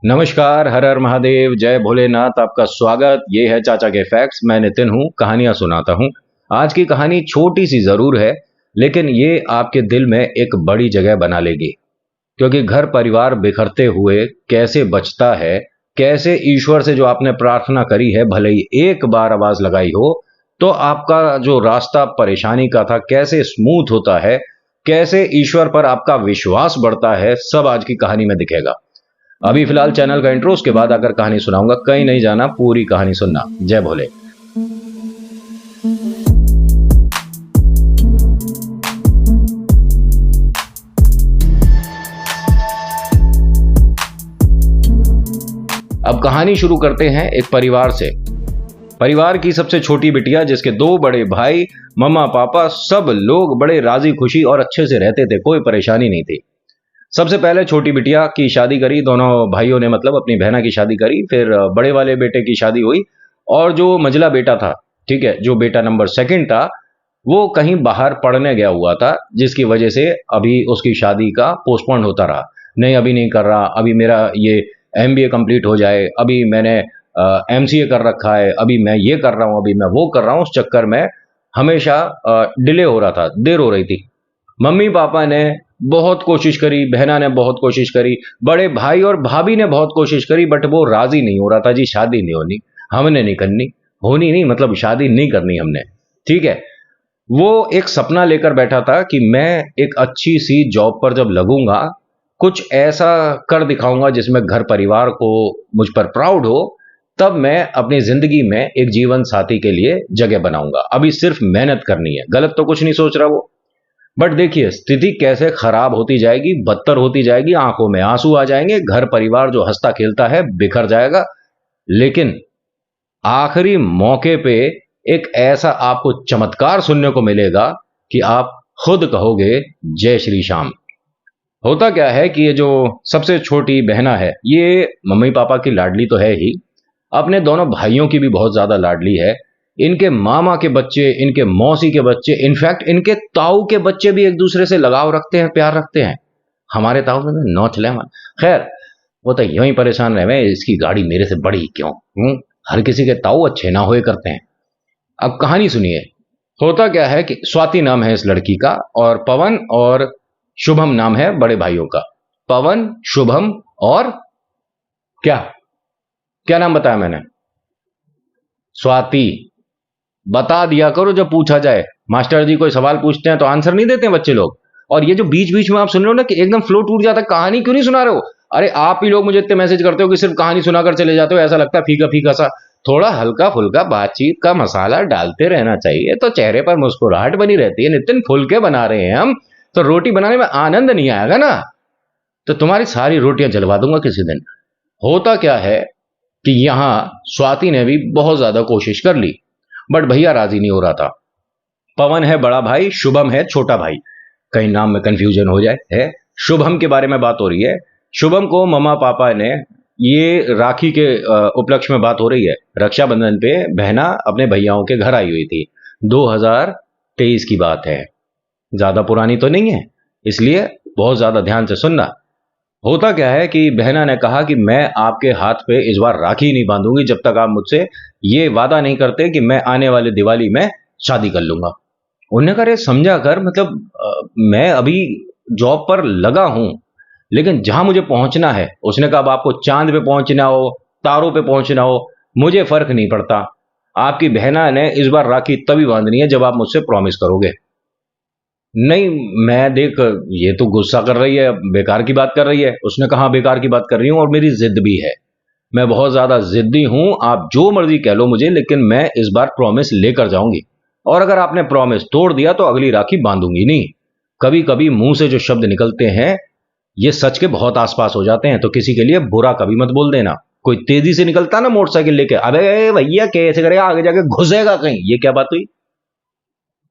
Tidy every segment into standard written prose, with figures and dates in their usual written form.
नमस्कार, हर हर महादेव, जय भोलेनाथ। आपका स्वागत। ये है चाचा के फैक्ट्स। मैं नितिन हूँ, कहानियां सुनाता हूँ। आज की कहानी छोटी सी जरूर है, लेकिन ये आपके दिल में एक बड़ी जगह बना लेगी। क्योंकि घर परिवार बिखरते हुए कैसे बचता है, कैसे ईश्वर से जो आपने प्रार्थना करी है, भले ही एक बार आवाज लगाई हो, तो आपका जो रास्ता परेशानी का था कैसे स्मूथ होता है, कैसे ईश्वर पर आपका विश्वास बढ़ता है, सब आज की कहानी में दिखेगा। अभी फिलहाल चैनल का इंट्रो, उसके बाद आकर कहानी सुनाऊंगा। कहीं नहीं जाना, पूरी कहानी सुनना। जय भोले। अब कहानी शुरू करते हैं एक परिवार से। परिवार की सबसे छोटी बिटिया, जिसके दो बड़े भाई, मम्मा पापा, सब लोग बड़े राजी खुशी और अच्छे से रहते थे, कोई परेशानी नहीं थी। सबसे पहले छोटी बिटिया की शादी करी, दोनों भाइयों ने, मतलब अपनी बहना की शादी करी। फिर बड़े वाले बेटे की शादी हुई, और जो मझला बेटा था, ठीक है, जो बेटा नंबर सेकंड था, वो कहीं बाहर पढ़ने गया हुआ था, जिसकी वजह से अभी उसकी शादी का पोस्टपोन होता रहा। नहीं, अभी नहीं कर रहा, अभी मेरा ये एमबीए कंप्लीट हो जाए, अभी मैंने एमसीए कर रखा है, अभी मैं ये कर रहा हूँ, अभी मैं वो कर रहा हूँ। उस चक्कर में हमेशा डिले हो रहा था, देर हो रही थी। मम्मी पापा ने बहुत कोशिश करी, बहना ने बहुत कोशिश करी, बड़े भाई और भाभी ने बहुत कोशिश करी, बट वो राजी नहीं हो रहा था। जी शादी नहीं होनी, हमने नहीं करनी, होनी नहीं, मतलब शादी नहीं करनी हमने, ठीक है। वो एक सपना लेकर बैठा था कि मैं एक अच्छी सी जॉब पर जब लगूंगा, कुछ ऐसा कर दिखाऊंगा जिसमें घर परिवार को मुझ पर प्राउड हो, तब मैं अपनी जिंदगी में एक जीवन साथी के लिए जगह बनाऊंगा। अभी सिर्फ मेहनत करनी है, गलत तो कुछ नहीं सोच रहा वो। बट देखिए स्थिति कैसे खराब होती जाएगी, बदतर होती जाएगी, आंखों में आंसू आ जाएंगे, घर परिवार जो हंसता खेलता है बिखर जाएगा। लेकिन आखिरी मौके पे एक ऐसा आपको चमत्कार सुनने को मिलेगा कि आप खुद कहोगे जय श्री श्याम। होता क्या है कि ये जो सबसे छोटी बहना है, ये मम्मी पापा की लाडली तो है ही, अपने दोनों भाइयों की भी बहुत ज्यादा लाडली है। इनके मामा के बच्चे, इनके मौसी के बच्चे, इनफैक्ट इनके ताऊ के बच्चे भी एक दूसरे से लगाव रखते हैं, प्यार रखते हैं। हमारे ताऊ में नौच ले। खैर, वो तो यूं ही परेशान रहे, इसकी गाड़ी मेरे से बड़ी क्यों। हर किसी के ताऊ अच्छे ना हुए करते हैं। अब कहानी सुनिए। होता क्या है कि स्वाति नाम है इस लड़की का, और पवन और शुभम नाम है बड़े भाइयों का। पवन, शुभम और क्या, क्या नाम बताया मैंने? स्वाति। बता दिया करो जब पूछा जाए। मास्टर जी कोई सवाल पूछते हैं तो आंसर नहीं देते हैं बच्चे लोग। और ये जो बीच बीच में आप सुन रहे हो ना कि एकदम फ्लो टूट जाता है, कहानी क्यों नहीं सुना रहे हो? अरे आप ही लोग मुझे इतने मैसेज करते हो कि सिर्फ कहानी सुनाकर चले जाते हो, ऐसा लगता है फीका फीका सा। थोड़ा हल्का फुल्का बातचीत का मसाला डालते रहना चाहिए, तो चेहरे पर मुस्कुराहट बनी रहती है। नितिन, फुलके बना रहे हैं हम, तो रोटी बनाने में आनंद नहीं आएगा ना, तो तुम्हारी सारी रोटियां जलवा दूंगा किसी दिन। होता क्या है कि यहां स्वाति ने भी बहुत ज्यादा कोशिश कर ली, बट भैया राजी नहीं हो रहा था। पवन है बड़ा भाई, शुभम है छोटा भाई। कहीं नाम में कंफ्यूजन हो जाए, है शुभम के बारे में बात हो रही है। शुभम को मम्मा पापा ने, ये राखी के उपलक्ष्य में बात हो रही है, रक्षाबंधन पे बहना अपने भैयाओं के घर आई हुई थी। 2023 की बात है, ज्यादा पुरानी तो नहीं है, इसलिए बहुत ज्यादा ध्यान से सुनना। होता क्या है कि बहना ने कहा कि मैं आपके हाथ पे इस बार राखी नहीं बांधूंगी जब तक आप मुझसे ये वादा नहीं करते कि मैं आने वाले दिवाली में शादी कर लूंगा। उन्होंने कहा, अरे समझा कर, मतलब मैं अभी जॉब पर लगा हूं, लेकिन जहां मुझे पहुंचना है, उसने कहा अब आपको चांद पे पहुंचना हो, तारों पे पहुंचना हो, मुझे फर्क नहीं पड़ता। आपकी बहना ने इस बार राखी तभी बांधनी है जब आप मुझसे प्रॉमिस करोगे। नहीं, मैं देख, ये तो गुस्सा कर रही है, बेकार की बात कर रही है। उसने कहा बेकार की बात कर रही हूं, और मेरी जिद भी है, मैं बहुत ज्यादा जिद्दी हूं। आप जो मर्जी कह लो मुझे, लेकिन मैं इस बार प्रॉमिस लेकर जाऊंगी, और अगर आपने प्रॉमिस तोड़ दिया तो अगली राखी बांधूंगी नहीं। कभी कभी मुंह से जो शब्द निकलते हैं ये सच के बहुत आसपास हो जाते हैं, तो किसी के लिए बुरा कभी मत बोल देना। कोई तेजी से निकलता ना मोटरसाइकिल लेके, अबे भैया कैसे करेगा, आगे जाके घुसेगा कहीं, ये क्या बात हुई?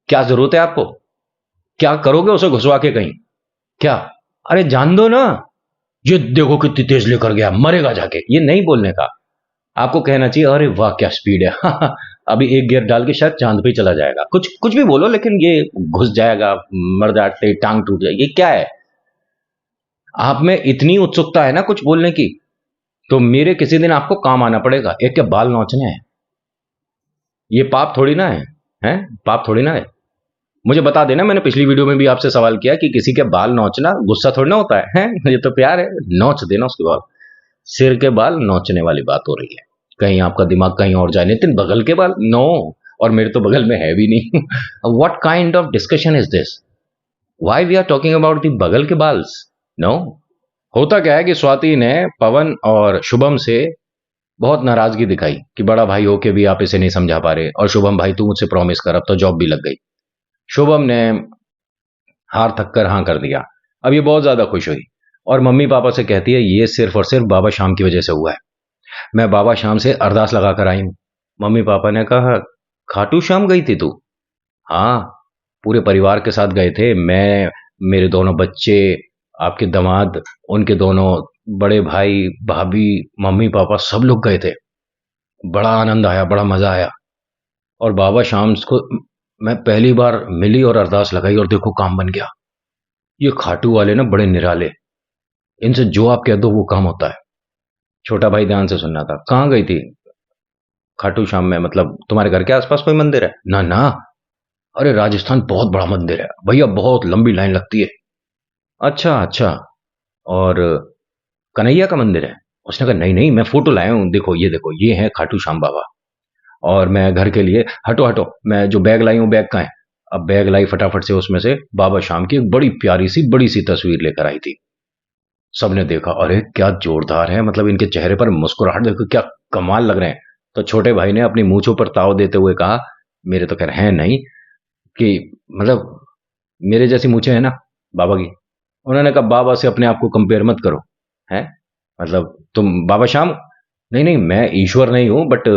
क्या जरूरत है आपको? क्या करोगे उसे घुसवा के कहीं? क्या? अरे जान दो ना, ये देखो कितनी तेज लेकर गया, मरेगा जाके, ये नहीं बोलने का। आपको कहना चाहिए अरे वाह क्या स्पीड है अभी एक गियर डाल के शायद चांद पे चला जाएगा। कुछ कुछ भी बोलो, लेकिन ये घुस जाएगा, मर जाते, टांग टूट जाएगी, ये क्या है? आप में इतनी उत्सुकता है ना कुछ बोलने की, तो मेरे किसी दिन आपको काम आना पड़ेगा। एक के बाल नोचने हैं, ये पाप थोड़ी ना है, हैं? पाप थोड़ी ना है। मुझे बता देना, मैंने पिछली वीडियो में भी आपसे सवाल किया कि किसी के बाल नोचना गुस्सा थोड़ी ना होता है, हैं? ये तो प्यार है, नोच देना उसके बाल। सिर के बाल नोचने वाली बात हो रही है, कहीं आपका दिमाग कहीं और जाए। नितिन, बगल के बाल? नो, और मेरे तो बगल में है भी नहीं। What kind of discussion is this? Why we are talking about the बगल के बाल्स? नो। होता क्या है कि स्वाति ने पवन और शुभम से बहुत नाराजगी दिखाई कि बड़ा भाई होके भी आप इसे नहीं समझा पा रहे, और शुभम भाई तू मुझसे प्रॉमिस कर, अब तो जॉब भी लग गई। शुभम ने हार थक कर हाँ कर दिया। अब ये बहुत ज्यादा खुश हुई और मम्मी पापा से कहती है ये सिर्फ और सिर्फ बाबा शाम की वजह से हुआ है। मैं बाबा शाम से अरदास लगा कर आई हूं। मम्मी पापा ने कहा खाटू श्याम गई थी तू? हाँ, पूरे परिवार के साथ गए थे, मैं, मेरे दोनों बच्चे, आपके दामाद, उनके दोनों बड़े भाई भाभी, मम्मी पापा सब लोग गए थे। बड़ा आनंद आया, बड़ा मजा आया। और बाबा शाम को मैं पहली बार मिली और अरदास लगाई और देखो काम बन गया। ये खाटू वाले ना बड़े निराले, इनसे जो आप कह दो वो काम होता है। छोटा भाई ध्यान से सुनना था। कहाँ गई थी खाटू श्याम में? मतलब तुम्हारे घर के आसपास कोई मंदिर है? ना ना, अरे राजस्थान बहुत बड़ा मंदिर है भैया, बहुत लंबी लाइन लगती है। अच्छा अच्छा, और कन्हैया का मंदिर है? उसने कहा नहीं नहीं, मैं फोटो लाया हूँ, देखो ये, देखो ये है खाटू श्याम बाबा। और मैं घर के लिए, हटो हटो, मैं जो बैग लाई हूँ बैग कहाँ है? अब बैग लाई फटाफट से, उसमें से बाबा शाम की एक बड़ी प्यारी सी बड़ी सी तस्वीर लेकर आई थी। सबने देखा, अरे क्या जोरदार है, मतलब इनके चेहरे पर मुस्कुराहट देखो, क्या कमाल लग रहे हैं। तो छोटे भाई ने अपनी मूंछों पर ताव देते हुए कहा, मेरे तो खैर हैं नहीं, कि मतलब मेरे जैसी मूछें हैं ना बाबा की। उन्होंने कहा बाबा से अपने आप को कंपेयर मत करो, हैं? मतलब तुम बाबा श्याम? नहीं नहीं, मैं ईश्वर नहीं हूं, बट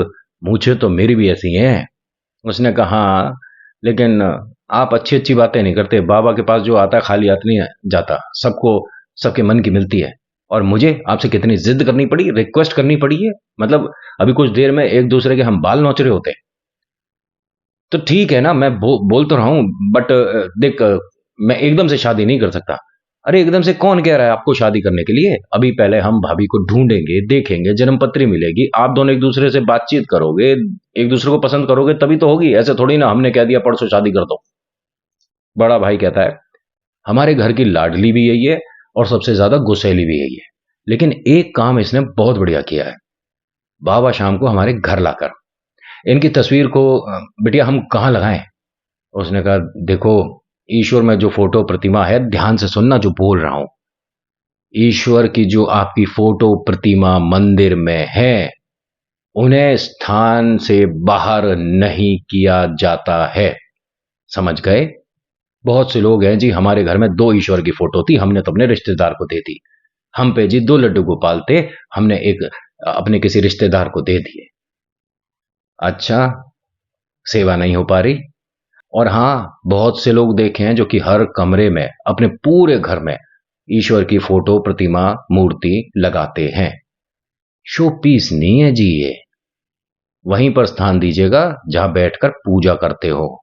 मूछें तो मेरी भी ऐसी हैं। उसने कहा हाँ, लेकिन आप अच्छी अच्छी बातें नहीं करते। बाबा के पास जो आता है खाली हाथ नहीं जाता, सबको सबके मन की मिलती है। और मुझे आपसे कितनी जिद करनी पड़ी, रिक्वेस्ट करनी पड़ी है। मतलब अभी कुछ देर में एक दूसरे के हम बाल नोच रहे होते। तो ठीक है ना, मैं बोल तो रहा हूं, बट देख, मैं एकदम से शादी नहीं कर सकता। अरे एकदम से कौन कह रहा है आपको शादी करने के लिए? अभी पहले हम भाभी को ढूंढेंगे, देखेंगे, जन्मपत्री मिलेगी, आप दोनों एक दूसरे से बातचीत करोगे, एक दूसरे को पसंद करोगे, तभी तो होगी। ऐसे थोड़ी ना हमने कह दिया परसों शादी कर दो। बड़ा भाई कहता है हमारे घर की लाडली भी यही है और सबसे ज्यादा गुस्सैली भी यही है, लेकिन एक काम इसने बहुत बढ़िया किया है, बाबा शाम को हमारे घर लाकर इनकी तस्वीर को बिटिया हम कहाँ लगाएं? उसने कहा देखो, ईश्वर में जो फोटो प्रतिमा है, ध्यान से सुनना जो बोल रहा हूं, ईश्वर की जो आपकी फोटो प्रतिमा मंदिर में है, उन्हें स्थान से बाहर नहीं किया जाता है, समझ गए? बहुत से लोग हैं जी, हमारे घर में दो ईश्वर की फोटो थी, हमने तो अपने रिश्तेदार को दे दी। हम पे जी दो लड्डू गोपाल थे, हमने एक अपने किसी रिश्तेदार को दे दिए। अच्छा, सेवा नहीं हो पा रही? और हाँ, बहुत से लोग देखे हैं जो कि हर कमरे में, अपने पूरे घर में ईश्वर की फोटो प्रतिमा मूर्ति लगाते हैं। शो पीस नहीं है जी ये। वहीं पर स्थान दीजिएगा जहां बैठकर पूजा करते हो।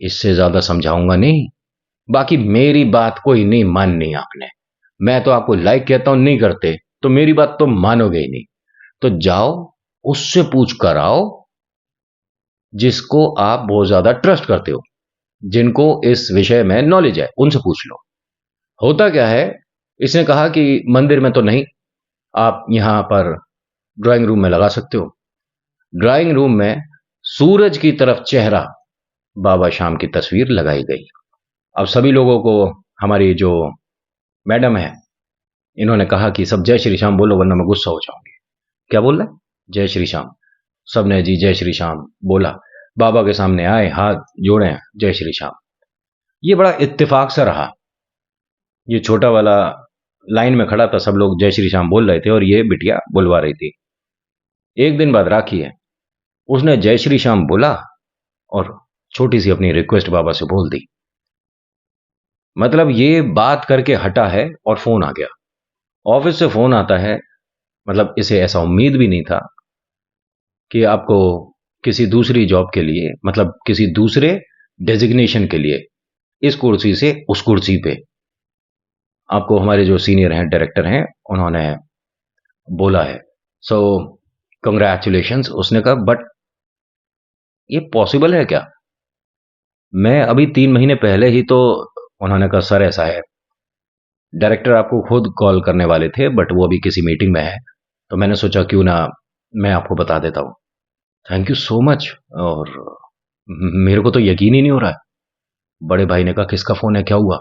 इससे ज्यादा समझाऊंगा नहीं। बाकी मेरी बात कोई नहीं माननी आपने। मैं तो आपको लाइक कहता हूं, नहीं करते तो मेरी बात तो मानोगे ही नहीं। तो जाओ, उससे पूछ कर आओ जिसको आप बहुत ज्यादा ट्रस्ट करते हो, जिनको इस विषय में नॉलेज है, उनसे पूछ लो। होता क्या है, इसने कहा कि मंदिर में तो नहीं, आप यहां पर ड्राइंग रूम में लगा सकते हो। ड्राइंग रूम में सूरज की तरफ चेहरा बाबा शाम की तस्वीर लगाई गई। अब सभी लोगों को, हमारी जो मैडम है, इन्होंने कहा कि सब जय श्री श्याम बोलो वरना मैं गुस्सा हो जाऊंगी। क्या बोल रहे? जय श्री श्याम। सबने जी जय श्री श्याम बोला, बाबा के सामने आए, हाथ जोड़े, जय श्री श्याम। ये बड़ा इत्तेफाक सा रहा। ये छोटा वाला लाइन में खड़ा था, सब लोग जय श्री श्याम बोल रहे थे और ये बिटिया बुलवा रही थी। एक दिन बाद राखी है, उसने जय श्री श्याम बोला और छोटी सी अपनी रिक्वेस्ट बाबा से बोल दी। मतलब ये बात करके हटा है और फोन आ गया, ऑफिस से फोन आता है। मतलब इसे ऐसा उम्मीद भी नहीं था कि आपको किसी दूसरी जॉब के लिए, मतलब किसी दूसरे डेजिग्नेशन के लिए, इस कुर्सी से उस कुर्सी पे आपको हमारे जो सीनियर हैं, डायरेक्टर हैं, उन्होंने बोला है सो कंग्रेचुलेशंस। उसने कहा बट ये पॉसिबल है क्या? मैं अभी 3 महीने पहले ही तो। उन्होंने कहा सर ऐसा है, डायरेक्टर आपको खुद कॉल करने वाले थे बट वो अभी किसी मीटिंग में है, तो मैंने सोचा क्यों ना मैं आपको बता देता हूँ। Thank you so much. और मेरे को तो यकीन ही नहीं हो रहा है। बड़े भाई ने कहा किसका फोन है, क्या हुआ?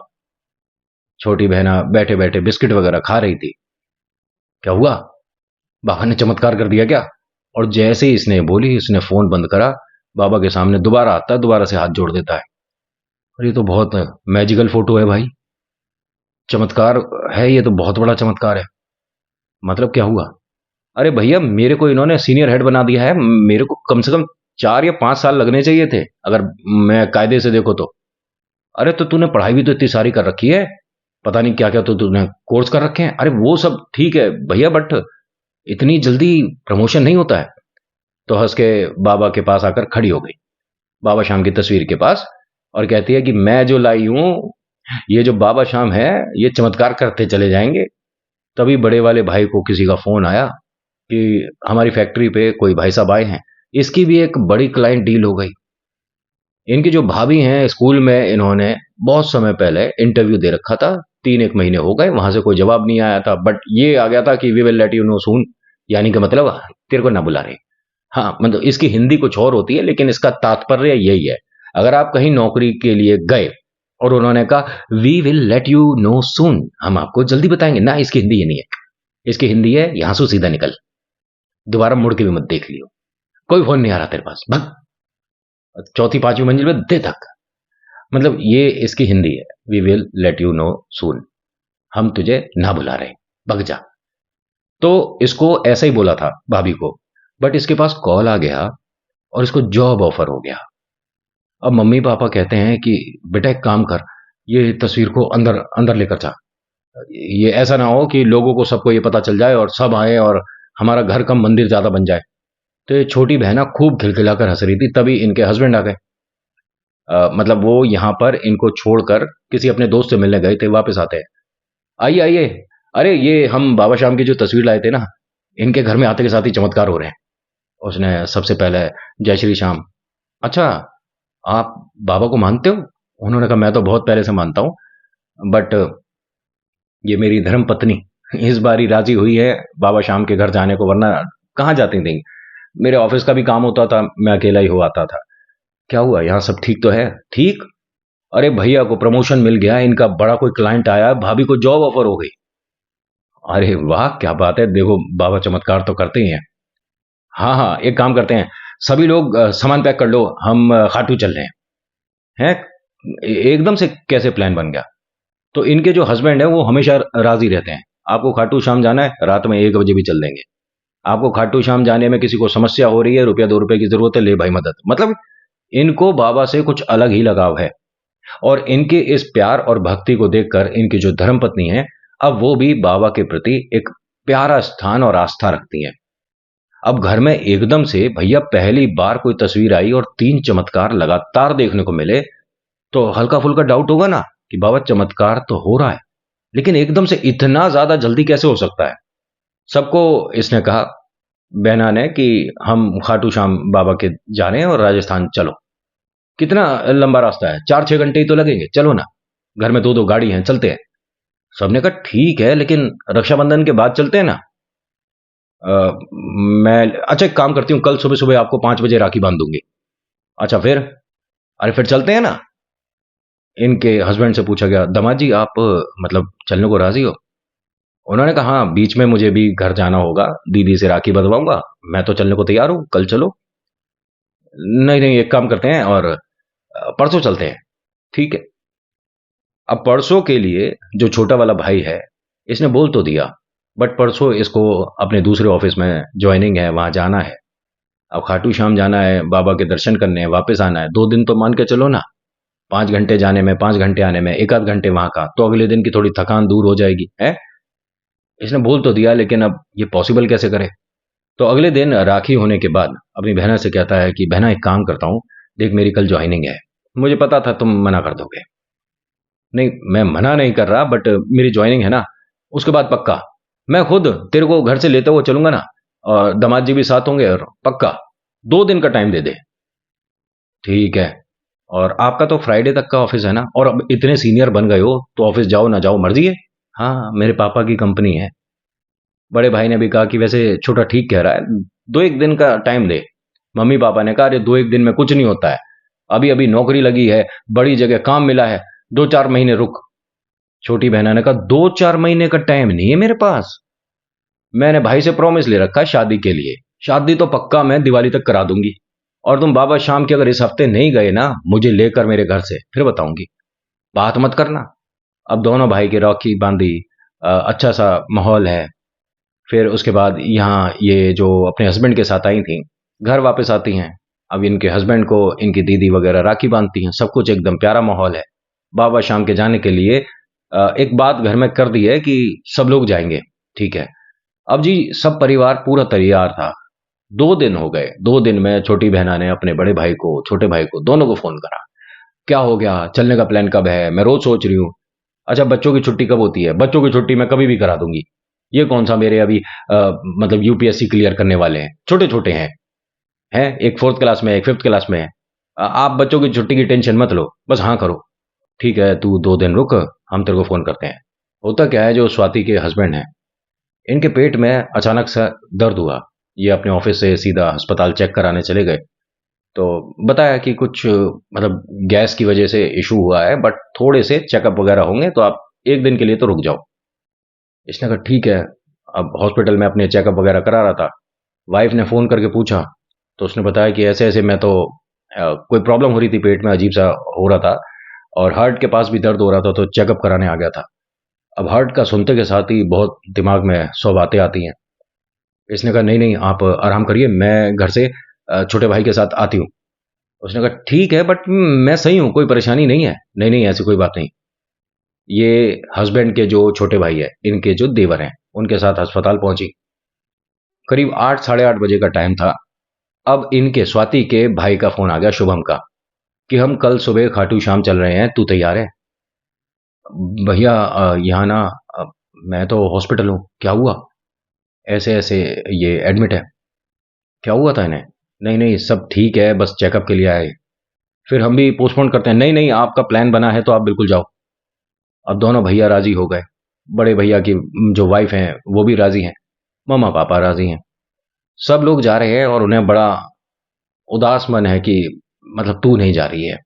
छोटी बहना बैठे बैठे बिस्किट वगैरह खा रही थी। क्या हुआ? बाबा ने चमत्कार कर दिया क्या? और जैसे ही इसने बोली इसने फोन बंद करा, बाबा के सामने दोबारा आता है, दोबारा से हाथ जोड़ देता है। और ये तो बहुत मैजिकल फोटो है भाई, चमत्कार है, ये तो बहुत बड़ा चमत्कार है। मतलब क्या हुआ? अरे भैया मेरे को इन्होंने सीनियर हेड बना दिया है, मेरे को कम से कम 4 या 5 साल लगने चाहिए थे अगर मैं कायदे से देखो तो। अरे तो तूने पढ़ाई भी तो इतनी सारी कर रखी है, पता नहीं क्या क्या तो तूने कोर्स कर रखे हैं। अरे वो सब ठीक है भैया बट इतनी जल्दी प्रमोशन नहीं होता है। तो हंस के बाबा के पास आकर खड़ी हो गई, बाबा शाम की तस्वीर के पास, और कहती है कि मैं जो लाई हूं, ये जो बाबा शाम है, ये चमत्कार करते चले जाएंगे। तभी बड़े वाले भाई को किसी का फोन आया कि हमारी फैक्ट्री पे कोई भाई साहब आए हैं, इसकी भी एक बड़ी क्लाइंट डील हो गई। इनकी जो भाभी हैं, स्कूल में इन्होंने बहुत समय पहले इंटरव्यू दे रखा था, 3 एक महीने हो गए, वहां से कोई जवाब नहीं आया था, बट ये आ गया था कि we will let you know soon, यानी कि मतलब तेरे को ना बुला रहे। हाँ मतलब इसकी हिंदी कुछ और होती है लेकिन इसका तात्पर्य यही है। अगर आप कहीं नौकरी के लिए गए और उन्होंने कहा we will let you know soon, हम आपको जल्दी बताएंगे ना, इसकी हिंदी ये नहीं है। इसकी हिंदी है यहां से सीधा निकल, दोबारा मुड़ के भी मत देख लियो, कोई फोन नहीं आ रहा तेरे पास, भग चौथी पांचवी मंजिल पे दे धक्का। मतलब ये इसकी हिंदी है, we will let you know soon, हम तुझे ना बुला रहे, भग जा। तो इसको ऐसा ही बोला था भाभी को, बट इसके पास कॉल आ गया और इसको जॉब ऑफर हो गया। अब मम्मी पापा कहते हैं कि बेटा एक काम कर, ये तस्वीर को अंदर अंदर लेकर जा, ये ऐसा ना हो कि लोगों को सबको ये पता चल जाए और सब आए और हमारा घर कम मंदिर ज्यादा बन जाए। तो ये छोटी बहना खूब खिलखिलाकर हंस रही थी, तभी इनके हस्बैंड आ गए। मतलब वो यहाँ पर इनको छोड़कर किसी अपने दोस्त से मिलने गए थे, वापस आते हैं, आइए आइए, अरे ये हम बाबा शाम की जो तस्वीर लाए थे ना, इनके घर में आते के साथ ही चमत्कार हो रहे हैं। उसने सबसे पहले जय श्री श्याम, अच्छा आप बाबा को मानते हो? उन्होंने कहा मैं तो बहुत पहले से मानता हूँ, बट ये मेरी धर्म पत्नी इस बार ही राजी हुई है बाबा शाम के घर जाने को, वरना कहाँ जाती थी, मेरे ऑफिस का भी काम होता था, मैं अकेला ही हो आता था। क्या हुआ, यहाँ सब ठीक तो है? ठीक। अरे भैया को प्रमोशन मिल गया, इनका बड़ा कोई क्लाइंट आया, भाभी को जॉब ऑफर हो गई। अरे वाह क्या बात है, देखो बाबा चमत्कार तो करते ही हैं। हाँ हाँ एक काम करते हैं, सभी लोग सामान पैक कर लो, हम खाटू चल रहे हैं। एकदम से कैसे प्लान बन गया? तो इनके जो हस्बैंड है वो हमेशा राजी रहते हैं, आपको खाटू श्याम जाना है रात में 1 बजे भी चल देंगे, आपको खाटू श्याम जाने में किसी को समस्या हो रही है, ₹1 2 की जरूरत है, ले भाई मदद। मतलब इनको बाबा से कुछ अलग ही लगाव है। और इनके इस प्यार और भक्ति को देखकर इनकी जो धर्मपत्नी है, अब वो भी बाबा के प्रति एक प्यारा स्थान और आस्था रखती हैं। अब घर में एकदम से भैया पहली बार कोई तस्वीर आई और 3 चमत्कार लगातार देखने को मिले, तो हल्का फुल्का डाउट होगा ना कि बाबा चमत्कार तो हो रहा है, लेकिन एकदम से इतना ज्यादा जल्दी कैसे हो सकता है? सबको इसने कहा, बहना ने, कि हम खाटू श्याम बाबा के जा रहे हैं और राजस्थान चलो। कितना लंबा रास्ता है, 4 6 घंटे ही तो लगेंगे, चलो ना, घर में दो दो गाड़ी हैं, चलते हैं। सबने कहा ठीक है लेकिन रक्षाबंधन के बाद चलते हैं ना। मैं अच्छा एक काम करती हूँ, कल सुबह सुबह आपको 5 बजे राखी बांध दूंगी। अच्छा फिर? अरे फिर चलते हैं ना। इनके हस्बैंड से पूछा गया, दामाद जी आप मतलब चलने को राजी हो? उन्होंने कहा हाँ, बीच में मुझे भी घर जाना होगा, दीदी से राखी बंधवाऊंगा, मैं तो चलने को तैयार हूँ, कल चलो। नहीं नहीं एक काम करते हैं, और परसों चलते हैं। ठीक है। अब परसों के लिए जो छोटा वाला भाई है, इसने बोल तो दिया, बट परसों इसको अपने दूसरे ऑफिस में ज्वाइनिंग है, वहां जाना है। अब खाटू श्याम जाना है, बाबा के दर्शन करने हैं, वापस आना है, 2 दिन तो मान के चलो ना। 5 घंटे जाने में, 5 घंटे आने में, एक आध घंटे वहां का, तो अगले दिन की थोड़ी थकान दूर हो जाएगी है। इसने बोल तो दिया लेकिन अब ये पॉसिबल कैसे करे? तो अगले दिन राखी होने के बाद अपनी बहना से कहता है कि बहना एक काम करता हूँ, देख मेरी कल ज्वाइनिंग है, मुझे पता था तुम मना कर दोगे। नहीं मैं मना नहीं कर रहा, बट मेरी ज्वाइनिंग है ना, उसके बाद पक्का मैं खुद तेरे को घर से लेते हुए चलूंगा ना, और दामाद जी भी साथ होंगे, और पक्का 2 दिन का टाइम दे दे। ठीक है। और आपका तो फ्राइडे तक का ऑफिस है ना, और अब इतने सीनियर बन गए हो तो ऑफिस जाओ ना जाओ मर्जी है। हाँ, मेरे पापा की कंपनी है। बड़े भाई ने भी कहा कि वैसे छोटा ठीक कह रहा है, 2 एक दिन का टाइम दे। मम्मी पापा ने कहा अरे 2 एक दिन में कुछ नहीं होता है, अभी अभी नौकरी लगी है, बड़ी जगह काम मिला है, 2 4 महीने रुक। छोटी बहना ने कहा 2 4 महीने का टाइम नहीं है मेरे पास, मैंने भाई से प्रॉमिस ले रखा है शादी के लिए, शादी तो पक्का मैं दिवाली तक करा दूंगी। और तुम बाबा शाम के अगर इस हफ्ते नहीं गए ना मुझे लेकर मेरे घर से, फिर बताऊंगी, बात मत करना। अब दोनों भाई की राखी बांधी, अच्छा सा माहौल है। फिर उसके बाद यहाँ ये जो अपने हस्बैंड के साथ आई थी, घर वापस आती हैं। अब इनके हस्बैंड को इनकी दीदी वगैरह राखी बांधती हैं, सब कुछ एकदम प्यारा माहौल है। बाबा शाम के जाने के लिए एक बात घर में कर दी है कि सब लोग जाएंगे। ठीक है। अब जी सब परिवार पूरा तैयार था। 2 दिन हो गए, 2 दिन में छोटी बहना ने अपने बड़े भाई को, छोटे भाई को, दोनों को फोन करा। क्या हो गया, चलने का प्लान कब है, मैं रोज सोच रही हूँ। अच्छा बच्चों की छुट्टी कब होती है, बच्चों की छुट्टी मैं कभी भी करा दूंगी। ये कौन सा मेरे अभी मतलब यूपीएससी क्लियर करने वाले हैं, छोटे छोटे हैं एक 4th क्लास में, एक 5th क्लास में है। आप बच्चों की छुट्टी की टेंशन मत लो, बस हाँ करो। ठीक है, तू 2 दिन रुक, हम तेरे को फोन करते हैं। होता क्या है, जो स्वाति के हस्बैंड हैं, इनके पेट में अचानक सा दर्द हुआ। ये अपने ऑफिस से सीधा अस्पताल चेक कराने चले गए। तो बताया कि कुछ मतलब गैस की वजह से इशू हुआ है, बट थोड़े से चेकअप वगैरह होंगे, तो आप 1 दिन के लिए तो रुक जाओ। इसने कहा ठीक है। अब हॉस्पिटल में अपने चेकअप वगैरह करा रहा था। वाइफ ने फ़ोन करके पूछा, तो उसने बताया कि ऐसे ऐसे मैं तो कोई प्रॉब्लम हो रही थी, पेट में अजीब सा हो रहा था, और हार्ट के पास भी दर्द हो रहा था, तो चेकअप कराने आ गया था। अब हार्ट का सुनते के साथ ही बहुत दिमाग में 100 बातें आती हैं। इसने कहा नहीं नहीं आप आराम करिए, मैं घर से छोटे भाई के साथ आती हूँ। उसने कहा ठीक है, बट मैं सही हूँ, कोई परेशानी नहीं है। नहीं नहीं ऐसी कोई बात नहीं। ये हस्बैंड के जो छोटे भाई है, इनके जो देवर हैं, उनके साथ अस्पताल पहुंची। करीब 8 साढ़े 8 बजे का टाइम था। अब इनके स्वाति के भाई का फोन आ गया, शुभम का, कि हम कल सुबह खाटू श्याम चल रहे हैं, तू तैयार है? भैया यहाँ ना, अ, मैं तो हॉस्पिटल हूँ। क्या हुआ? ऐसे ऐसे ये एडमिट है। क्या हुआ था इन्हें? नहीं नहीं सब ठीक है, बस चेकअप के लिए आए। फिर हम भी पोस्टपोन करते हैं। नहीं नहीं आपका प्लान बना है तो आप बिल्कुल जाओ। अब दोनों भैया राजी हो गए। बड़े भैया की जो वाइफ हैं वो भी राजी हैं, मम्मा पापा राजी हैं। सब लोग जा रहे हैं और उन्हें बड़ा उदास मन है कि मतलब तू नहीं जा रही है।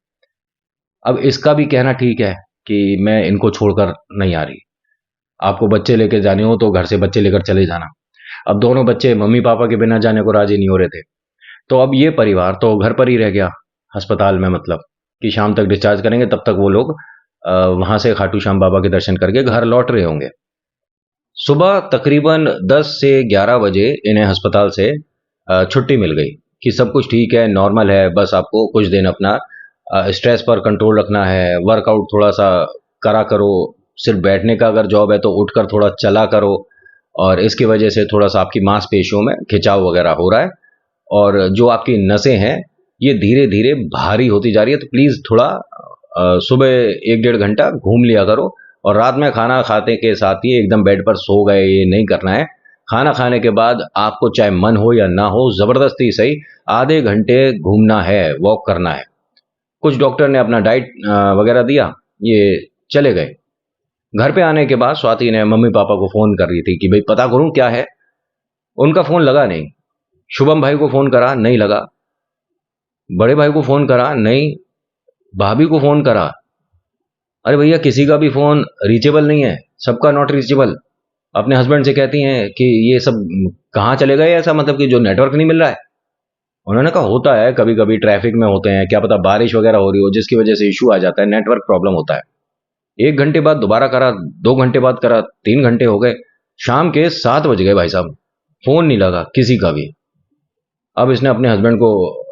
अब इसका भी कहना ठीक है कि मैं इनको छोड़कर नहीं आ रही। आपको बच्चे लेकर जाने हो तो घर से बच्चे लेकर चले जाना। अब दोनों बच्चे मम्मी पापा के बिना जाने को राजी नहीं हो रहे थे। तो अब ये परिवार तो घर पर ही रह गया, अस्पताल में, मतलब कि शाम तक डिस्चार्ज करेंगे, तब तक वो लोग वहां से खाटू श्याम बाबा के दर्शन करके घर लौट रहे होंगे। सुबह तकरीबन 10 से 11 बजे इन्हें अस्पताल से छुट्टी मिल गई कि सब कुछ ठीक है, नॉर्मल है, बस आपको कुछ दिन अपना स्ट्रेस पर कंट्रोल रखना है, वर्कआउट थोड़ा सा करा करो, सिर्फ बैठने का अगर जॉब है तो उठकर थोड़ा चला करो, और इसकी वजह से थोड़ा सा आपकी मांसपेशियों में खिंचाव वगैरह हो रहा है, और जो आपकी नसें हैं ये धीरे धीरे भारी होती जा रही है, तो प्लीज़ थोड़ा सुबह 1 डेढ़ घंटा घूम लिया करो, और रात में खाना खाते के साथ ही एकदम बेड पर सो गए ये नहीं करना है। खाना खाने के बाद आपको चाहे मन हो या ना हो, ज़बरदस्ती सही आधे घंटे घूमना है, वॉक करना है। कुछ डॉक्टर ने अपना डाइट वगैरह दिया, ये चले गए। घर पे आने के बाद स्वाति ने मम्मी पापा को फ़ोन कर रही थी कि भाई पता करूं क्या है। उनका फ़ोन लगा नहीं। शुभम भाई को फ़ोन करा, नहीं लगा। बड़े भाई को फ़ोन करा, नहीं। भाभी को फ़ोन करा, अरे भैया किसी का भी फ़ोन रीचेबल नहीं है, सबका नॉट रीचेबल। अपने हस्बैंड से कहती हैं कि ये सब कहाँ चले गए, ऐसा मतलब कि जो नेटवर्क नहीं मिल रहा है। उन्होंने कहा होता है, कभी कभी ट्रैफिक में होते हैं, क्या पता बारिश वगैरह हो रही हो जिसकी वजह से इशू आ जाता है, नेटवर्क प्रॉब्लम होता है। 1 घंटे बाद दोबारा करा, 2 घंटे बाद करा, 3 घंटे हो गए, शाम के 7 बज गए भाई साहब, फ़ोन नहीं लगा किसी का भी। अब इसने अपने हस्बैंड को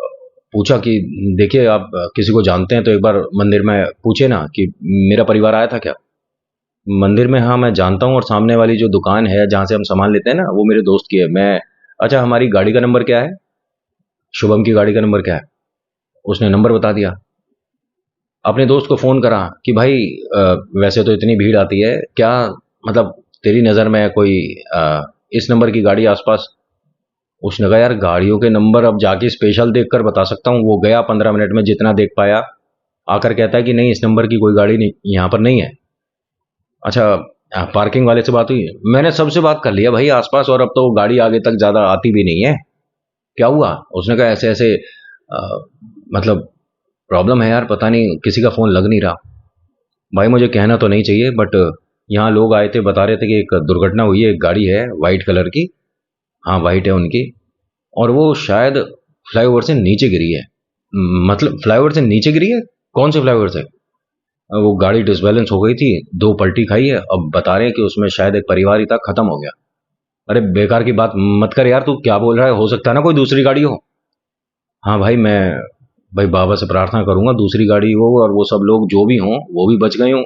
पूछा कि देखिए आप किसी को जानते हैं तो एक बार मंदिर में पूछे ना कि मेरा परिवार आया था क्या। मंदिर में, हाँ मैं जानता हूँ, और सामने वाली जो दुकान है जहाँ से हम सामान लेते हैं ना वो मेरे दोस्त की है। मैं, अच्छा हमारी गाड़ी का नंबर क्या है, शुभम की गाड़ी का नंबर क्या है। उसने नंबर बता दिया। अपने दोस्त को फ़ोन करा कि भाई वैसे तो इतनी भीड़ आती है, क्या मतलब तेरी नज़र में कोई इस नंबर की गाड़ी आसपास। उसने कहा यार गाड़ियों के नंबर अब जाके स्पेशल देख कर बता सकता हूँ। वो गया 15 मिनट में जितना देख पाया, आकर कहता है कि नहीं इस नंबर की कोई गाड़ी नहीं यहाँ पर नहीं है। अच्छा, पार्किंग वाले से बात हुई? मैंने सबसे बात कर लिया भाई आसपास, और अब तो गाड़ी आगे तक ज़्यादा आती भी नहीं है। क्या हुआ? उसने कहा ऐसे ऐसे मतलब प्रॉब्लम है यार, पता नहीं किसी का फ़ोन लग नहीं रहा। भाई मुझे कहना तो नहीं चाहिए बट यहाँ लोग आए थे बता रहे थे कि एक दुर्घटना हुई है, एक गाड़ी है वाइट कलर की। हाँ वाइट है उनकी, और वो शायद फ्लाईओवर से नीचे गिरी है। मतलब फ्लाईओवर से नीचे गिरी है? कौन से फ्लाईओवर से? वो गाड़ी डिसबैलेंस हो गई थी, दो पलटी खाई है। अब बता रहे हैं कि उसमें शायद एक परिवार ही था, खत्म हो गया। अरे बेकार की बात मत कर यार, तू क्या बोल रहा है? हो सकता है ना कोई दूसरी गाड़ी हो। हाँ भाई, मैं भाई बाबा से प्रार्थना करूंगा दूसरी गाड़ी हो और वो सब लोग जो भी हों वो भी बच गए हों।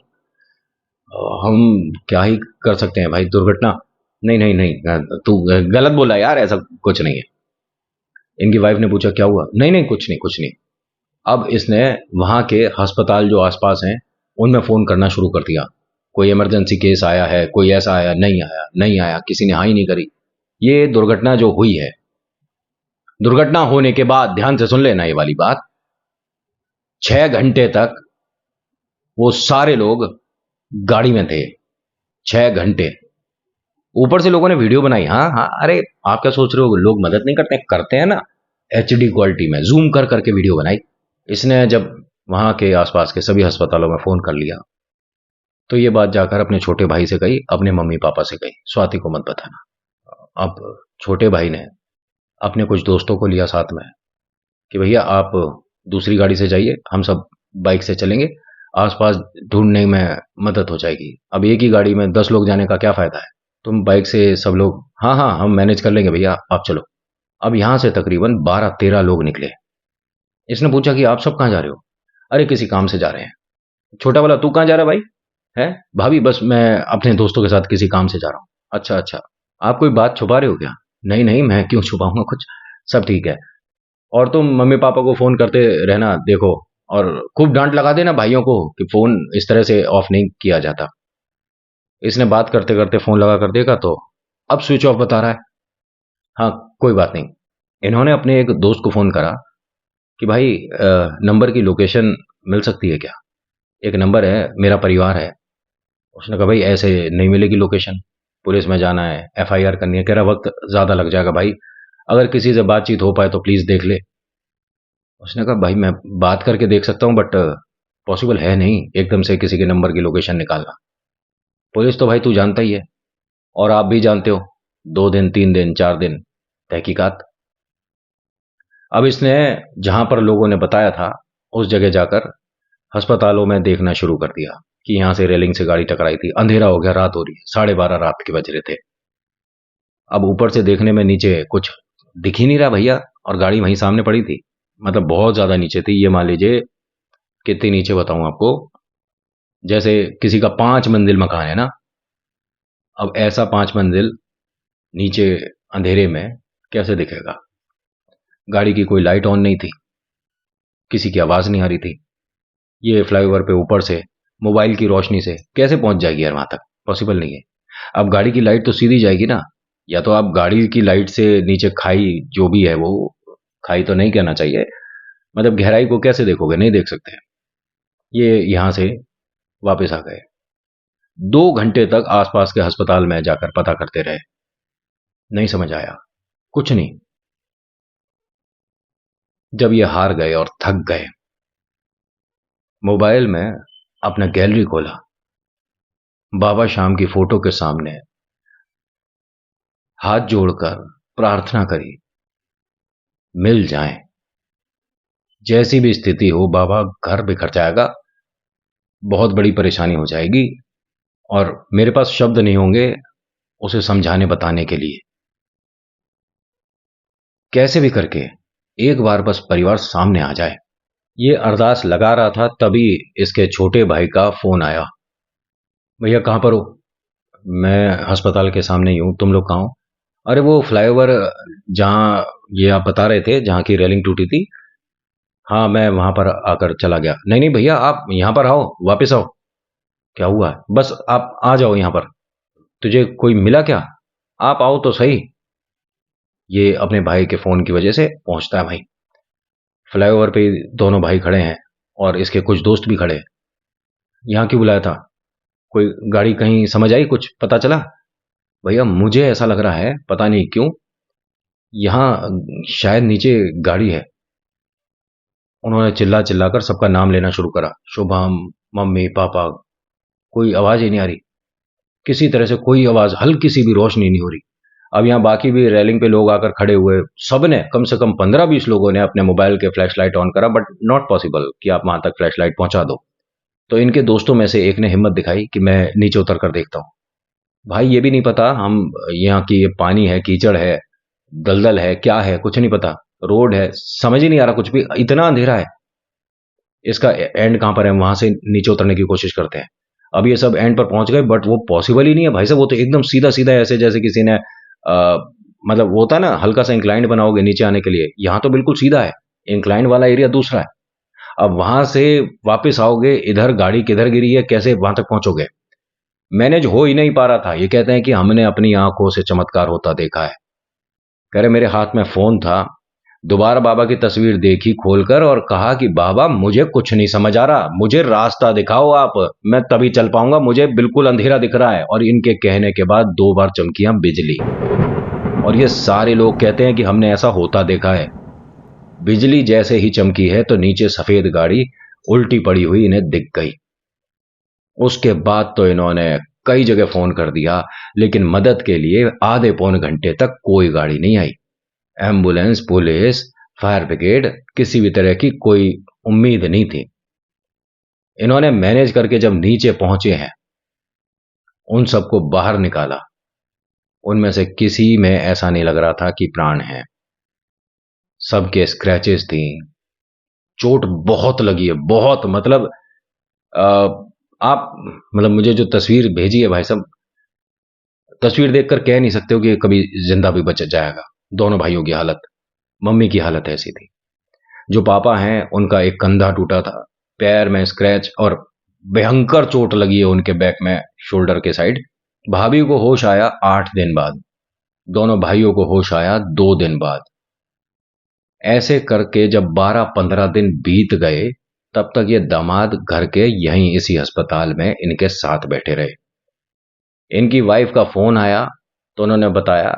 हम क्या ही कर सकते हैं भाई, दुर्घटना। नहीं नहीं नहीं, तू गलत बोला यार, ऐसा कुछ नहीं है। इनकी वाइफ ने पूछा क्या हुआ? नहीं नहीं कुछ नहीं कुछ नहीं। अब इसने वहां के अस्पताल जो आसपास हैं उनमें फोन करना शुरू कर दिया। कोई इमरजेंसी केस आया है, कोई ऐसा आया? नहीं आया, नहीं आया, किसी ने हाँ ही नहीं करी। ये दुर्घटना जो हुई है, दुर्घटना होने के बाद ध्यान से सुन लेना ये वाली बात, 6 घंटे तक वो सारे लोग गाड़ी में थे। 6 घंटे। ऊपर से लोगों ने वीडियो बनाई। हाँ हाँ, अरे आप क्या सोच रहे हो लोग मदद नहीं करते? करते हैं ना, HD क्वालिटी में जूम कर करके वीडियो बनाई। इसने जब वहां के आसपास के सभी अस्पतालों में फोन कर लिया, तो ये बात जाकर अपने छोटे भाई से कही, अपने मम्मी पापा से कही, स्वाति को मत बताना। अब छोटे भाई ने अपने कुछ दोस्तों को लिया साथ में कि भैया आप दूसरी गाड़ी से जाइए, हम सब बाइक से चलेंगे, आसपास ढूंढने में मदद हो जाएगी। अब एक ही गाड़ी में 10 लोग जाने का क्या फायदा है? तुम बाइक से सब लोग, हाँ हाँ हम मैनेज कर लेंगे भैया, आप चलो। अब यहां से तकरीबन 12-13 लोग निकले। इसने पूछा कि आप सब कहाँ जा रहे हो? अरे किसी काम से जा रहे हैं। छोटा वाला तू कहाँ जा रहा है भाई? है भाभी, बस मैं अपने दोस्तों के साथ किसी काम से जा रहा हूँ। अच्छा अच्छा, आप कोई बात छुपा रहे हो क्या? नहीं नहीं, मैं क्यों छुपाऊंगा कुछ, सब ठीक है। और तुम मम्मी पापा को फोन करते रहना देखो, और खूब डांट लगा देना भाइयों को कि फोन इस तरह से ऑफ नहीं किया जाता। इसने बात करते करते फोन लगा कर देखा तो अब स्विच ऑफ बता रहा है। हाँ कोई बात नहीं। इन्होंने अपने एक दोस्त को फोन करा कि भाई नंबर की लोकेशन मिल सकती है क्या? एक नंबर है, मेरा परिवार है। उसने कहा भाई ऐसे नहीं मिलेगी लोकेशन, पुलिस में जाना है, FIR करनी है। कह रहा वक्त ज़्यादा लग जाएगा भाई, अगर किसी से बातचीत हो पाए तो प्लीज़ देख ले। उसने कहा भाई मैं बात करके देख सकता हूँ बट पॉसिबल है नहीं एकदम से किसी के नंबर की लोकेशन निकालना। पुलिस तो भाई तू जानता ही है, और आप भी जानते हो, 2 दिन 3 दिन 4 दिन तहकीकात। अब इसने जहां पर लोगों ने बताया था उस जगह जाकर अस्पतालों में देखना शुरू कर दिया कि यहाँ से रेलिंग से गाड़ी टकराई थी। अंधेरा हो गया, रात हो रही है, 12:30 रात के बज रहे थे। अब ऊपर से देखने में नीचे कुछ दिख ही नहीं रहा भैया, और गाड़ी वहीं सामने पड़ी थी। मतलब बहुत ज्यादा नीचे थी, ये मान लीजिए कितनी नीचे बताऊं आपको, जैसे किसी का 5 मंजिल मकान है ना, अब ऐसा 5 मंजिल नीचे अंधेरे में कैसे दिखेगा? गाड़ी की कोई लाइट ऑन नहीं थी, किसी की आवाज नहीं आ रही थी। ये फ्लाईओवर पे ऊपर से मोबाइल की रोशनी से कैसे पहुंच जाएगी यार वहां तक? पॉसिबल नहीं है। अब गाड़ी की लाइट तो सीधी जाएगी ना, या तो आप गाड़ी की लाइट से नीचे खाई जो भी है वो, खाई तो नहीं कहना चाहिए, मतलब गहराई को कैसे देखोगे? नहीं देख सकते। ये यहां से वापस आ गए। 2 घंटे तक आसपास के अस्पताल में जाकर पता करते रहे, नहीं समझ आया, कुछ नहीं। जब ये हार गए और थक गए, मोबाइल में अपना गैलरी खोला, बाबा शाम की फोटो के सामने हाथ जोड़कर प्रार्थना करी, मिल जाएं, जैसी भी स्थिति हो बाबा, घर बिखर जाएगा, बहुत बड़ी परेशानी हो जाएगी, और मेरे पास शब्द नहीं होंगे उसे समझाने बताने के लिए। कैसे भी करके एक बार बस परिवार सामने आ जाए। ये अरदास लगा रहा था तभी इसके छोटे भाई का फोन आया। भैया कहाँ पर हो? मैं अस्पताल के सामने ही हूँ, तुम लोग कहाँ हो? अरे वो फ्लाईओवर जहाँ ये आप बता रहे थे जहाँ की रेलिंग टूटी थी, हाँ मैं वहां पर आकर चला गया। नहीं नहीं भैया, आप यहाँ पर आओ, वापस आओ। क्या हुआ? बस आप आ जाओ यहाँ पर। तुझे कोई मिला क्या? आप आओ तो सही। ये अपने भाई के फोन की वजह से पहुंचता है भाई। फ्लाईओवर पे दोनों भाई खड़े हैं और इसके कुछ दोस्त भी खड़े हैं। यहाँ क्यों बुलाया था? कोई गाड़ी कहीं समझ आई, कुछ पता चला? भैया मुझे ऐसा लग रहा है, पता नहीं क्यों, यहाँ शायद नीचे गाड़ी है। उन्होंने चिल्ला चिल्लाकर सबका नाम लेना शुरू करा। शुभम, मम्मी, पापा। कोई आवाज ही नहीं आ रही, किसी तरह से कोई आवाज, हल्की सी भी रोशनी नहीं हो रही। अब यहाँ बाकी भी रेलिंग पे लोग आकर खड़े हुए, सबने कम से कम 15-20 लोगों ने अपने मोबाइल के फ्लैश लाइट ऑन करा, बट नॉट पॉसिबल कि आप वहां तक फ्लैश लाइट पहुंचा दो। तो इनके दोस्तों में से एक ने हिम्मत दिखाई कि मैं नीचे उतर कर देखता हूँ। भाई ये भी नहीं पता हम, यहाँ की ये पानी है, कीचड़ है, दलदल है, क्या है, कुछ नहीं पता। रोड है, समझ ही नहीं आ रहा कुछ भी, इतना अंधेरा है। इसका एंड कहां पर है? वहां से नीचे उतरने की कोशिश करते हैं। अब ये सब एंड पर पहुंच गए, बट वो पॉसिबल ही नहीं है भाई साहब। वो तो एकदम सीधा सीधा ऐसे जैसे किसी ने मतलब वो होता है ना, हल्का सा इंक्लाइंड बनाओगे नीचे आने के लिए, यहाँ तो बिल्कुल सीधा है। इंक्लाइंड वाला एरिया दूसरा है। अब वहां से वापस आओगे, इधर गाड़ी किधर गिरी है, कैसे वहां तक पहुंचोगे? मैनेज हो ही नहीं पा रहा था। ये कहते हैं कि हमने अपनी आंखों से चमत्कार होता देखा है। कह रहे मेरे हाथ में फोन था, दोबारा बाबा की तस्वीर देखी खोलकर और कहा कि बाबा मुझे कुछ नहीं समझ आ रहा, मुझे रास्ता दिखाओ आप, मैं तभी चल पाऊंगा, मुझे बिल्कुल अंधेरा दिख रहा है। और इनके कहने के बाद 2 बार चमकियां बिजली। और ये सारे लोग कहते हैं कि हमने ऐसा होता देखा है। बिजली जैसे ही चमकी है तो नीचे सफेद गाड़ी उल्टी पड़ी हुई इन्हें दिख गई। उसके बाद तो इन्होंने कई जगह फोन कर दिया, लेकिन मदद के लिए आधे पौन घंटे तक कोई गाड़ी नहीं आई। एम्बुलेंस, पुलिस, फायर ब्रिगेड, किसी भी तरह की कोई उम्मीद नहीं थी। इन्होंने मैनेज करके जब नीचे पहुंचे हैं, उन सबको बाहर निकाला। उनमें से किसी में ऐसा नहीं लग रहा था कि प्राण है। सबके स्क्रैचेस थी, चोट बहुत लगी है, बहुत, मतलब आ, आप, मतलब मुझे जो तस्वीर भेजी है भाई साहब, तस्वीर देखकर कह नहीं सकते हो कि कभी जिंदा भी बच जाएगा। दोनों भाइयों की हालत, मम्मी की हालत ऐसी थी। जो पापा हैं उनका एक कंधा टूटा था, पैर में स्क्रैच और भयंकर चोट लगी है उनके बैक में, शोल्डर के साइड। भाभी को होश आया 8 दिन बाद, दोनों भाइयों को होश आया 2 दिन बाद। ऐसे करके जब 12-15 दिन बीत गए, तब तक ये दामाद घर के यहीं इसी अस्पताल में इनके साथ बैठे रहे। इनकी वाइफ का फोन आया तो उन्होंने बताया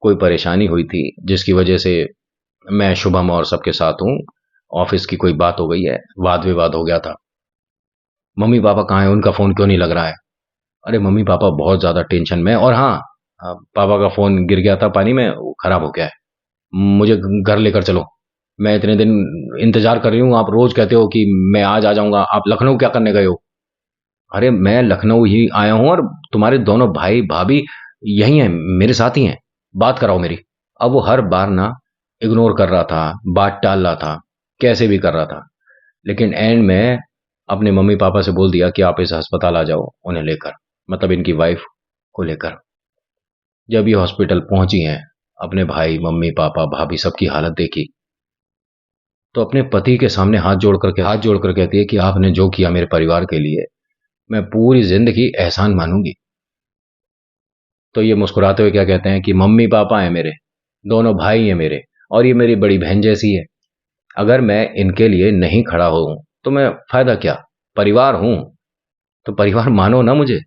कोई परेशानी हुई थी जिसकी वजह से मैं, शुभम और सबके साथ हूँ, ऑफिस की कोई बात हो गई है, वाद विवाद हो गया था। मम्मी पापा कहाँ हैं, उनका फोन क्यों नहीं लग रहा है? अरे मम्मी पापा बहुत ज्यादा टेंशन में, और हाँ, पापा का फोन गिर गया था पानी में, वो खराब हो गया है, मुझे घर लेकर चलो। मैं इतने दिन इंतजार कर रही हूँ, आप रोज कहते हो कि मैं आज आ जाऊंगा, आप लखनऊ क्या करने गए हो? अरे मैं लखनऊ ही आया हूँ, और तुम्हारे दोनों भाई भाभी यही हैं, मेरे साथ ही हैं, बात कराओ मेरी। अब वो हर बार ना इग्नोर कर रहा था, बात टाल रहा था, कैसे भी कर रहा था। लेकिन एंड में अपने मम्मी पापा से बोल दिया कि आप इस अस्पताल आ जाओ उन्हें लेकर, मतलब इनकी वाइफ को लेकर। जब ये हॉस्पिटल पहुंची हैं, अपने भाई, मम्मी, पापा, भाभी सबकी हालत देखी, तो अपने पति के सामने हाथ जोड़कर कहती है कि आपने जो किया मेरे परिवार के लिए, मैं पूरी जिंदगी एहसान मानूंगी। तो ये मुस्कुराते हुए क्या कहते हैं कि मम्मी पापा हैं मेरे, दोनों भाई हैं मेरे, और ये मेरी बड़ी बहन जैसी है। अगर मैं इनके लिए नहीं खड़ा हूं तो मैं फायदा क्या? परिवार हूं तो परिवार मानो ना मुझे।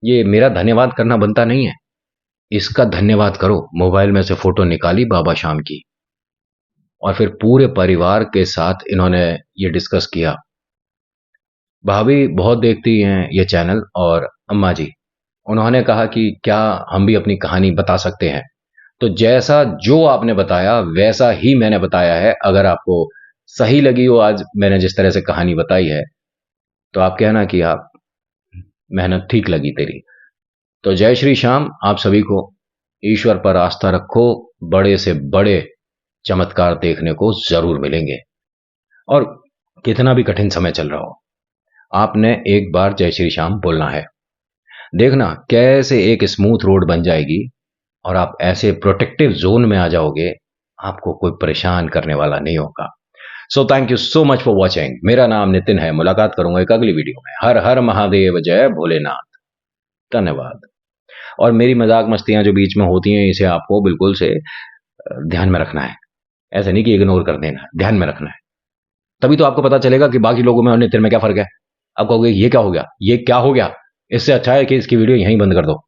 ये मेरा धन्यवाद करना बनता नहीं है, इसका धन्यवाद करो। मोबाइल में से फोटो निकाली बाबा शाम की, और फिर पूरे परिवार के साथ इन्होंने ये डिस्कस किया। भाभी बहुत देखती हैं ये चैनल, और अम्मा जी, उन्होंने कहा कि क्या हम भी अपनी कहानी बता सकते हैं? तो जैसा जो आपने बताया वैसा ही मैंने बताया है। अगर आपको सही लगी हो आज मैंने जिस तरह से कहानी बताई है, तो आप कहना कि आप, मेहनत ठीक लगी तेरी। तो जय श्री श्याम आप सभी को। ईश्वर पर आस्था रखो, बड़े से बड़े चमत्कार देखने को जरूर मिलेंगे। और कितना भी कठिन समय चल रहा हो, आपने एक बार जय श्री श्याम बोलना है। देखना कैसे एक स्मूथ रोड बन जाएगी, और आप ऐसे प्रोटेक्टिव जोन में आ जाओगे, आपको कोई परेशान करने वाला नहीं होगा। So thank you so much for watching. मेरा नाम नितिन है, मुलाकात करूंगा एक अगली वीडियो में। हर हर महादेव, जय भोलेनाथ। धन्यवाद। और मेरी मजाक मस्तियां जो बीच में होती हैं, इसे आपको बिल्कुल से ध्यान में रखना है। ऐसे नहीं कि इग्नोर कर देना है, ध्यान में रखना है। तभी तो आपको पता चलेगा कि बाकी लोगों में और तेरे में क्या फ़र्क है। आप कहोगे ये क्या हो गया? ये क्या हो गया? इससे अच्छा है कि इसकी वीडियो यहीं बंद कर दो।